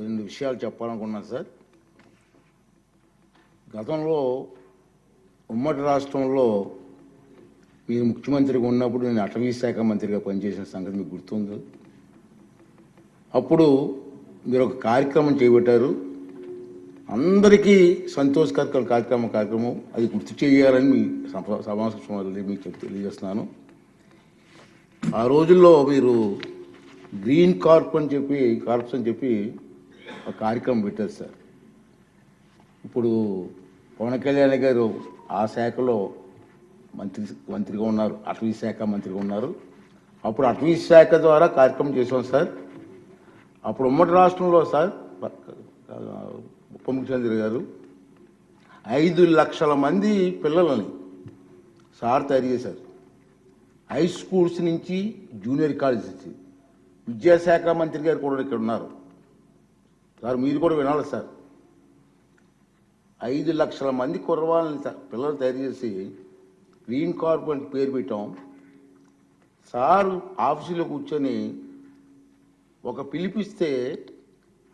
రెండు విషయాలు చెప్పాలనుకున్నాను సార్. గతంలో ఉమ్మడి రాష్ట్రంలో మీరు ముఖ్యమంత్రిగా ఉన్నప్పుడు నేను అటవీ శాఖ మంత్రిగా పనిచేసిన సంగతి మీకు గుర్తుంది. అప్పుడు మీరు ఒక కార్యక్రమం చేపట్టారు, అందరికీ సంతోషకర కార్యక్రమం అది గుర్తు చేయాలని మీ సమావేశం మీకు తెలియజేస్తున్నాను. ఆ రోజుల్లో మీరు గ్రీన్ కార్ప్స్ అని చెప్పి ఒక కార్యక్రమం పెట్టారు సార్. ఇప్పుడు పవన్ కళ్యాణ్ గారు ఆ శాఖలో మంత్రిగా ఉన్నారు, అటవీ శాఖ మంత్రిగా ఉన్నారు. అప్పుడు అటవీ శాఖ ద్వారా కార్యక్రమం చేసాం సార్. అప్పుడు ఉమ్మడి రాష్ట్రంలో సార్ ఉప ముఖ్యమంత్రి గారు 5 లక్షల మంది పిల్లలని సార్ తయారు చేశారు. హై స్కూల్స్ నుంచి జూనియర్ కాలేజ్ నుంచి. విద్యాశాఖ మంత్రి గారు కూడా ఇక్కడ ఉన్నారు సార్, మీరు కూడా వినాలి సార్. 5 లక్షల మంది కుర్రవాళ్ళని పిల్లలు తయారు చేసి గ్రీన్ కార్ప్ అని పేరు పెట్టాం. సార్ ఆఫీసులో కూర్చొని ఒక పిలిపిస్తే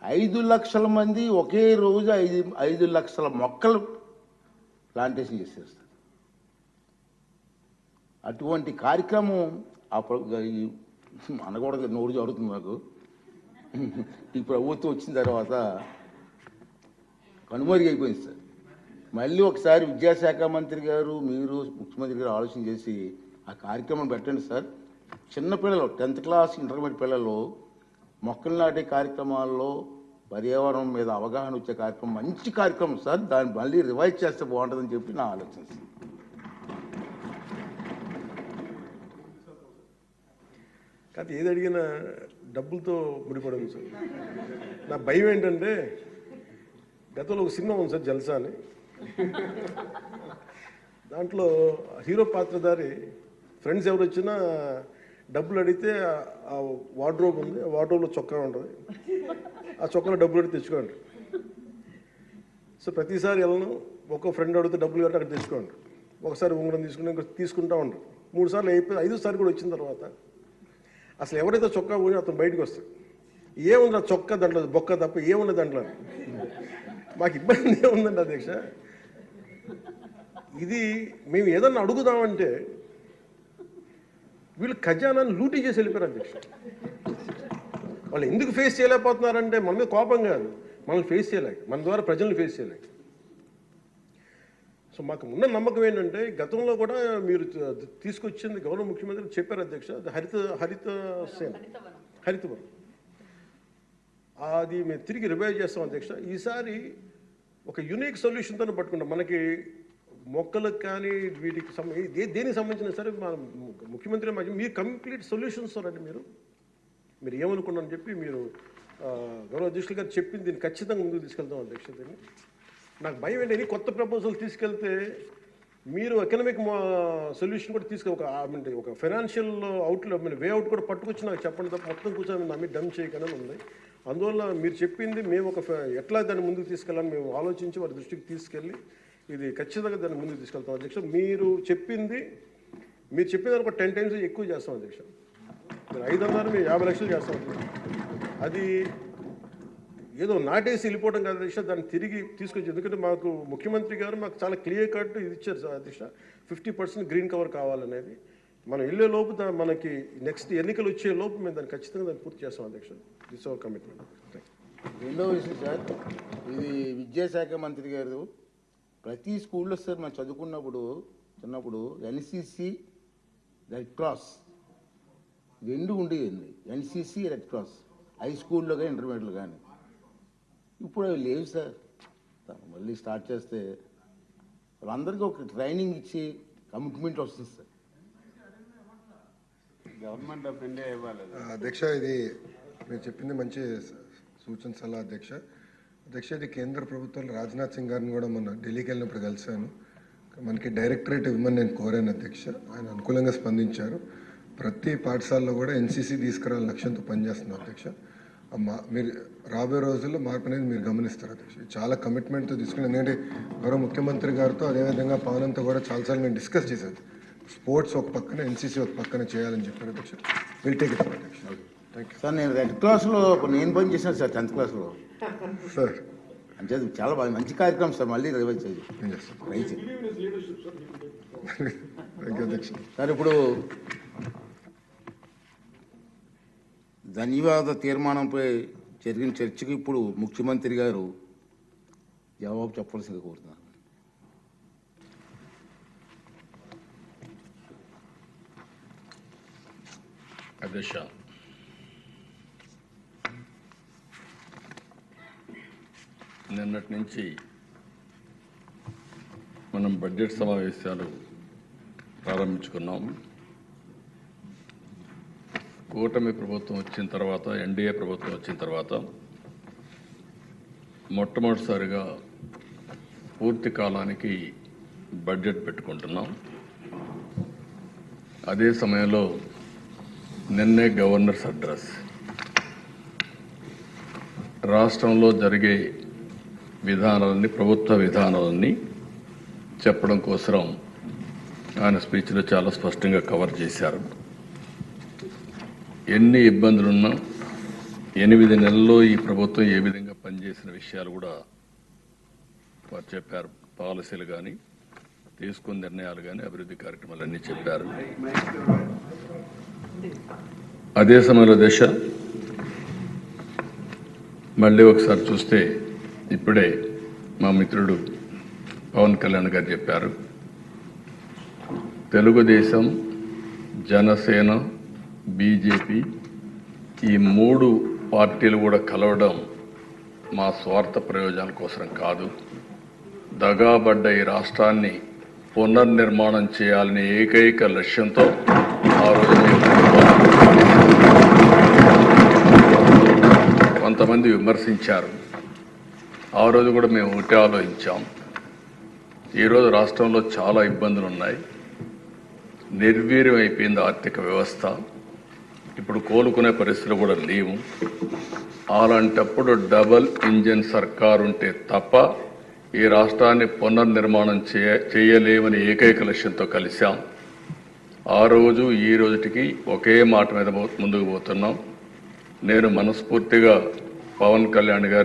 5 లక్షల మంది ఒకే రోజు 5 లక్షల మొక్కలు ప్లాంటేషన్ చేసేస్తారు. అటువంటి కార్యక్రమం అనకూడదు, నోరు జరుగుతుంది నాకు. ఈ ప్రభుత్వం వచ్చిన తర్వాత కనుమరుగు అయిపోయింది సార్. మళ్ళీ ఒకసారి విద్యాశాఖ మంత్రి గారు మీరు ముఖ్యమంత్రి గారు ఆలోచన చేసి ఆ కార్యక్రమం పెట్టండి సార్. చిన్నపిల్లలు 10th క్లాస్ ఇంటర్మీడియట్ పిల్లలు మొక్కలు నాటే కార్యక్రమాల్లో పర్యావరణం మీద అవగాహన వచ్చే కార్యక్రమం మంచి కార్యక్రమం సార్. దాన్ని మళ్ళీ రివైజ్ చేస్తే బాగుంటుందని చెప్పి నా ఆలోచన సార్. కాదు, ఏది అడిగినా డబ్బులతో ముడిపడము సార్. నా భయం ఏంటంటే గతంలో ఒక సినిమా ఉంది సార్, జల్సా అని. దాంట్లో హీరో పాత్రధారి ఫ్రెండ్స్ ఎవరు వచ్చినా డబ్బులు అడిగితే ఆ వార్డ్రోబ్ ఉంది, ఆ వార్డ్రోబ్లో చొక్కా ఉంటుంది, ఆ చొక్కాలో డబ్బులు అడిగి తెచ్చుకోండి. సో ప్రతిసారి వెళ్ళను, ఒక్కో ఫ్రెండ్ అడిగితే డబ్బులు కట్టి అక్కడ తెచ్చుకోండి. ఒకసారి ఉంగరం తీసుకుని ఇంకా తీసుకుంటూ ఉండరు. 3 సార్లు అయిపోయి 5వ సారి కూడా వచ్చిన తర్వాత అసలు ఎవరైతే చొక్కా పోయి అతను బయటకు వస్తాడు. ఏముంది ఆ చొక్కా దాంట్లో బొక్క తప్ప ఏముంది దాంట్లో. మాకు ఇబ్బంది ఏముందండి అధ్యక్ష, ఇది మేము ఏదన్నా అడుగుదామంటే వీళ్ళు ఖజానాన్ని లూటీ చేసి వెళ్ళిపోయారు అధ్యక్ష. వాళ్ళు ఎందుకు ఫేస్ చేయలేకపోతున్నారంటే మన మీద కోపం కాదు, మనల్ని ఫేస్ చేయలేక, మన ద్వారా ప్రజల్ని ఫేస్ చేయలేక. సో మాకు ఉన్న నమ్మకం ఏంటంటే గతంలో కూడా మీరు తీసుకొచ్చింది గౌరవ ముఖ్యమంత్రి చెప్పారు అధ్యక్ష, హరితవనం అది మేము తిరిగి రివైవ్ చేస్తాం అధ్యక్ష. ఈసారి ఒక యూనిక్ సొల్యూషన్తో పట్టుకుంటాం. మనకి మొక్కలకు కానీ వీటికి దేనికి సంబంధించిన సరే మన ముఖ్యమంత్రి మీరు కంప్లీట్ సొల్యూషన్స్ రండి. మీరు ఏమనుకున్నారని చెప్పి మీరు గౌరవ అధ్యక్షులు గారు చెప్పింది దీన్ని ఖచ్చితంగా ముందుకు తీసుకెళ్తాం అధ్యక్ష. దీన్ని నాకు భయం ఏంటి, కొత్త ప్రపోజల్ తీసుకెళ్తే మీరు ఎకనామిక్ సొల్యూషన్ కూడా ఒక ఫైనాన్షియల్ వే అవుట్ కూడా పట్టుకొచ్చి నాకు చెప్పండి తప్ప మొత్తం కూర్చొని నా మీద డమ్ చేయకనే ఉంది. అందువల్ల మీరు చెప్పింది మేము ఎట్లా దాన్ని ముందుకు తీసుకెళ్ళాలని మేము ఆలోచించి వారి దృష్టికి తీసుకెళ్ళి ఇది ఖచ్చితంగా దాన్ని ముందుకు తీసుకెళ్తాం అధ్యక్ష. మీరు చెప్పింది ఒక 10 times ఎక్కువ చేస్తాం అధ్యక్ష. మీరు 5 అన్నారు, మేము 50 లక్షలు చేస్తాం అధ్యక్ష. అది ఏదో నాటేసి వెళ్ళిపోవడం కాదు అధ్యక్ష, దాన్ని తిరిగి తీసుకొచ్చి. ఎందుకంటే మాకు ముఖ్యమంత్రి గారు మాకు చాలా క్లియర్ కట్ ఇది ఇచ్చారు సార్ అధ్యక్ష, 50% గ్రీన్ కవర్ కావాలనేది. మనం వెళ్ళే లోపు మనకి నెక్స్ట్ ఎన్నికలు వచ్చే లోపు మేము దాన్ని ఖచ్చితంగా దాన్ని పూర్తి చేస్తాం అధ్యక్ష. This our commitment. రెండో విషయం సార్, ఇది విద్యాశాఖ మంత్రి గారు ప్రతి స్కూల్లో సార్ మనం చిన్నప్పుడు ఎన్సీసీ, రెడ్ క్రాస్ 2 ఉండేది. ఎన్సీసీ, రెడ్ క్రాస్ హై స్కూల్లో కానీ ఇంటర్మీడియట్లో కానీ. ఇప్పుడు అవి లేవు సార్. మళ్ళీ స్టార్ట్ చేస్తే వాళ్ళందరికీ ఒక ట్రైనింగ్ ఇచ్చి కమిట్మెంట్ వస్తుంది సార్. గవర్నమెంట్ ఆఫ్ ఇండియా ఇవ్వాలి అధ్యక్ష. ఇది మీరు చెప్పింది మంచి సూచన సలహా అధ్యక్ష. ఇది కేంద్ర ప్రభుత్వం రాజ్నాథ్ సింగ్ గారిని కూడా మొన్న ఢిల్లీకి వెళ్ళినప్పుడు కలిశాను. మనకి డైరెక్టరేట్ ఇవ్వమని నేను కోరాను అధ్యక్ష. ఆయన అనుకూలంగా స్పందించారు. ప్రతి పాఠశాలలో కూడా ఎన్సీసీ తీసుకురావాలని లక్ష్యంతో పనిచేస్తున్నాం అధ్యక్ష. మీరు రాబోయే రోజుల్లో మార్పు అనేది మీరు గమనిస్తారు అధ్యక్ష. చాలా కమిట్మెంట్తో తీసుకుని, ఎందుకంటే గౌరవ ముఖ్యమంత్రి గారితో అదేవిధంగా పవన్తో కూడా చాలాసార్లు మేము డిస్కస్ చేశాను. స్పోర్ట్స్ ఒక పక్కన, ఎన్సీసీ ఒక పక్కన చేయాలని చెప్పారు అధ్యక్ష. విల్ టేక్ ఇట్ అధ్యక్ష. సార్ నేను రెడ్ క్లాస్లో నేను పని చేశాను సార్ 10th క్లాస్లో. సార్ అంటే అది చాలా బాగా మంచి కార్యక్రమం సార్. మళ్ళీ రివైజ్ చేయండి. నేను చేస్తాను. రైట్ థ్యాంక్ యూ అధ్యక్ష. సార్ ఇప్పుడు ధన్యవాద తీర్మానంపై జరిగిన చర్చకు ఇప్పుడు ముఖ్యమంత్రి గారు జవాబు చెప్పాల్సిందిగా కోరుతున్నారు. అధ్యక్ష, నిన్నటి నుంచి మనం బడ్జెట్ సమావేశాలు ప్రారంభించుకున్నాం. కూటమి ప్రభుత్వం వచ్చిన తర్వాత, ఎన్డీఏ ప్రభుత్వం వచ్చిన తర్వాత మొట్టమొదటిసారిగా పూర్తి కాలానికి బడ్జెట్ పెట్టుకుంటున్నాం. అదే సమయంలో నిన్నే గవర్నర్స్ అడ్రస్, రాష్ట్రంలో జరిగే విధానాలని, ప్రభుత్వ విధానాలని చెప్పడం కోసం ఆయన స్పీచ్లో చాలా స్పష్టంగా కవర్ చేశారు. ఎన్ని ఇబ్బందులున్నా 8 నెలల్లో ఈ ప్రభుత్వం ఏ విధంగా పనిచేసిన విషయాలు కూడా వారు చెప్పారు. పాలసీలు కానీ, తీసుకున్న నిర్ణయాలు కానీ, అభివృద్ధి కార్యక్రమాలన్నీ చెప్పారు. అదే సమయంలో దశ మళ్ళీ ఒకసారి చూస్తే ఇప్పుడే మా మిత్రుడు పవన్ కళ్యాణ్ గారు చెప్పారు, తెలుగుదేశం, జనసేన, బీజేపీ ఈ 3 పార్టీలు కూడా కలవడం మా స్వార్థ ప్రయోజనాల కోసం కాదు, దగాబడ్డ ఈ రాష్ట్రాన్ని పునర్నిర్మాణం చేయాలనే ఏకైక లక్ష్యంతో ఆ రోజు కొంతమంది విమర్శించారు. ఆ రోజు కూడా మేము ఒకటే ఆలోచించాం. ఈరోజు రాష్ట్రంలో చాలా ఇబ్బందులు ఉన్నాయి, నిర్వీర్యం అయిపోయింది ఆర్థిక వ్యవస్థ, ఇప్పుడు కోలుకునే పరిస్థితులు కూడా లేవు. అలాంటప్పుడు డబల్ ఇంజిన్ సర్కారు ఉంటే తప్ప ఈ రాష్ట్రాన్ని పునర్నిర్మాణం చేయలేమని ఏకైక లక్ష్యంతో కలిశాం. ఆ రోజు ఈ రోజుటికి ఒకే మాట మీద ముందుకు పోతున్నాం. నేను మనస్ఫూర్తిగా పవన్ కళ్యాణ్ గారు